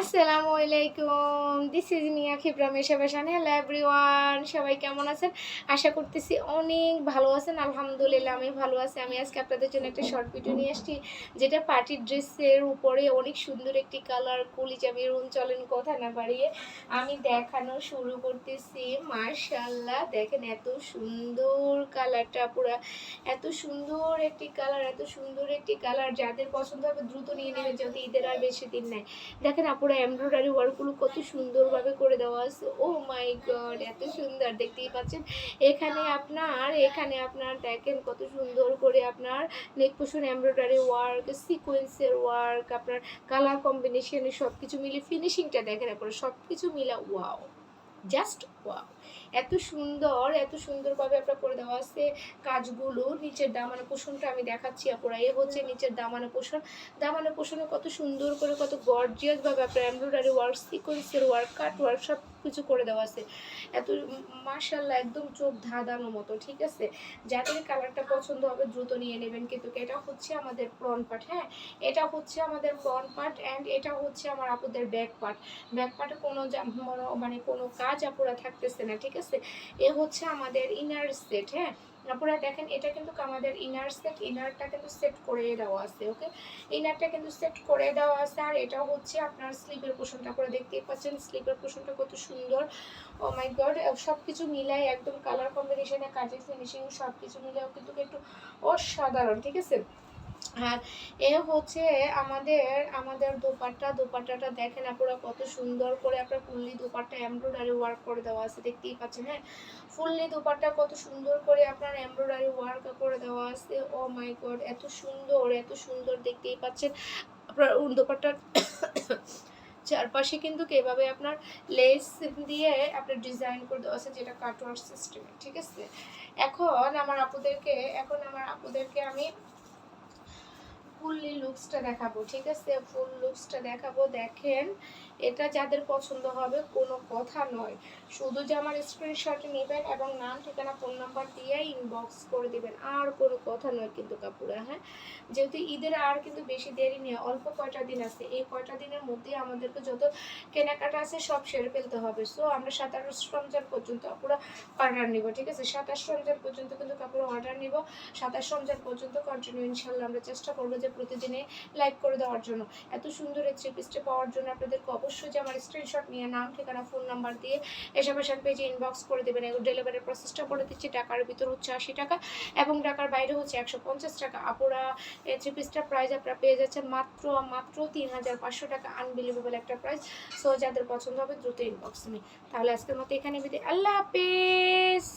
আসসালামু আলাইকুম, this is মিয়া খিবরা মেশা ফ্যাশন। হ্যালো এভরিওয়ান, সবাই কেমন আছেন? আশা করতেছি অনেক ভালো আছেন। আলহামদুলিল্লাহ আমি ভালো আছি। আমি আজকে আপনাদের জন্য একটা শর্ট ভিডিও নিয়ে আসছি, যেটা পার্টি ড্রেসের উপরে অনেক সুন্দর একটি কালার, কলিজা মেরুন। চলেন কথা না বাড়িয়ে আমি দেখানো শুরু করতেছি। মাশাআল্লাহ, দেখেন এত সুন্দর কালারটা, পুরা এত সুন্দর একটি কালার, এত সুন্দর একটি কালার। যাদের পছন্দ হবে দ্রুত নিয়ে নেবেন, যেহেতু ঈদের আর বেশি দিন নাই। দেখেন আপুরা এমব্রয়ডারি ওয়ার্কগুলো কত সুন্দরভাবে করে দেওয়া আছে। ও মাই গড, এত সুন্দর, দেখতেই পাচ্ছেন। এখানে আপনার দেখেন কত সুন্দর করে আপনার নেক পোর্শন এমব্রয়ডারি ওয়ার্ক, সিকোয়েন্সের ওয়ার্ক, আপনার কালার কম্বিনেশনে সব কিছু মিলে ফিনিশিংটা দেখেন আপনারা, সব কিছু মিলে ওয়াও, জাস্ট ওয়াও। এত সুন্দরভাবে আপনার করে দেওয়া আছে কাজগুলো। নিচের দামানো পোষণটা আমি দেখাচ্ছি আপুরা, এ হচ্ছে নিচের দামানো পোষণ। দামানো পোষণে কত সুন্দর করে, কত গর্জিয়াস ভাবে আপনার এমব্রয়ডারি ওয়ার্ক, সিকোয়েন্সের ওয়ার্ক, কাট ওয়ার্ক সব কিছু করে দেওয়া আছে। এত মাশাআল্লাহ, একদম চোখ ধাঁধানো মতো। ঠিক আছে, যাদের কালারটা পছন্দ হবে দ্রুত নিয়ে নেবেন। কিন্তু এটা হচ্ছে আমাদের ফ্রন্ট পার্ট, হ্যাঁ এটা হচ্ছে আমাদের ফ্রন্ট পার্ট, অ্যান্ড এটা হচ্ছে আমার আপুদের ব্যাক পার্ট। ব্যাক পার্টে কোনো মানে কোনো কাজ আপুরা থাকতেছে না। ঠিক আছে, এ হচ্ছে আমাদের ইনার সেট। হ্যাঁ আপুরা দেখেন, এটা কিন্তু আমাদের ইনার সেট। ইনারটা কিন্তু সেট করে দেওয়া আছে। ওকে, ইনারটা কিন্তু সেট করে দেওয়া আছে। আর এটা হচ্ছে আপনার স্লিপের পোর্শনটা, করে দেখতেই পাচ্ছেন স্লিপের পোর্শনটা কত সুন্দর। ও মাই গড, সব কিছু মিলাই একদম কালার কম্বিনেশনে, কাজের ফিনিশিং সব কিছু মিলেও কিন্তু একটু অসাধারণ। ঠিক আছে, আর এ হচ্ছে আমাদের আমাদের দোপাট্টাটা দেখেন আপনারা, কত সুন্দর করে আপনার ফুললি দোপাট্টা এমব্রয়ডারি ওয়ার্ক করে দেওয়া আছে, দেখতেই পাচ্ছেন। হ্যাঁ, ফুললি দোপাট্টা কত সুন্দর করে আপনার এমব্রয়ডারি ওয়ার্ক করে দেওয়া আছে। ও মাই গড, এত সুন্দর দেখতেই পাচ্ছেন। আপনার দোপাট্টার চারপাশে কিন্তু এভাবে আপনার লেস দিয়ে আপনার ডিজাইন করে দেওয়া আছে, যেটা কাটওয়ার্ক সিস্টেমে। ঠিক আছে, এখন আমার আপুদেরকে আমি ফুললি লুকসটা দেখাবো। ঠিক আছে, ফুল লুকসটা দেখাবো। দেখেন, এটা যাদের পছন্দ হবে কোনো কথা নয়, শুধু যে আমার স্ক্রিনশট নেবেন এবং নাম, ঠিকানা, ফোন নাম্বার দিয়ে ইনবক্স করে দিবেন, আর কোনো কথা নয় কিন্তু কাপুরা। হ্যাঁ, যেহেতু ঈদের আর কিন্তু বেশি দেরি নেই, অল্প কয়টা দিন আছে। এই কয়টা দিনের মধ্যে আমাদেরকে যত কেনাকাটা আছে সব সেরে ফেলতে হবে। সো আমরা 27 রমজান পর্যন্ত আপুরা অর্ডার নিব। ঠিক আছে, 27 রমজান পর্যন্ত কিন্তু কাপড় অর্ডার নিব। 27 রমজান পর্যন্ত কন্টিনিউ ইনশাল্লাহ আমরা চেষ্টা করবো যে প্রতিদিনে লাইভ করে দেওয়ার জন্য। এত সুন্দর এই থ্রি পিসটা পাওয়ার জন্য আপনাদেরকে অবশ্যই যে আমার স্ক্রিনশট নিয়ে নাম, ঠিকানা, ফোন নাম্বার দিয়ে এসব পেজে ইনবক্স করে দেবেন। এগুলো ডেলিভারির প্রসেসটা বলে দিচ্ছি। ঢাকার ভিতর হচ্ছে 80 টাকা এবং ঢাকার বাইরে হচ্ছে 150 টাকা। আপুরা এই থ্রি পিসটার প্রাইস আপনারা পেয়ে যাচ্ছেন মাত্র 3500 টাকা। আনবিলিভেবল একটা প্রাইস। সো যাদের পছন্দ হবে দ্রুত ইনবক্স মি। তাহলে আজকের মতো এখানে বিদায়, আল্লাহ হাফেজ।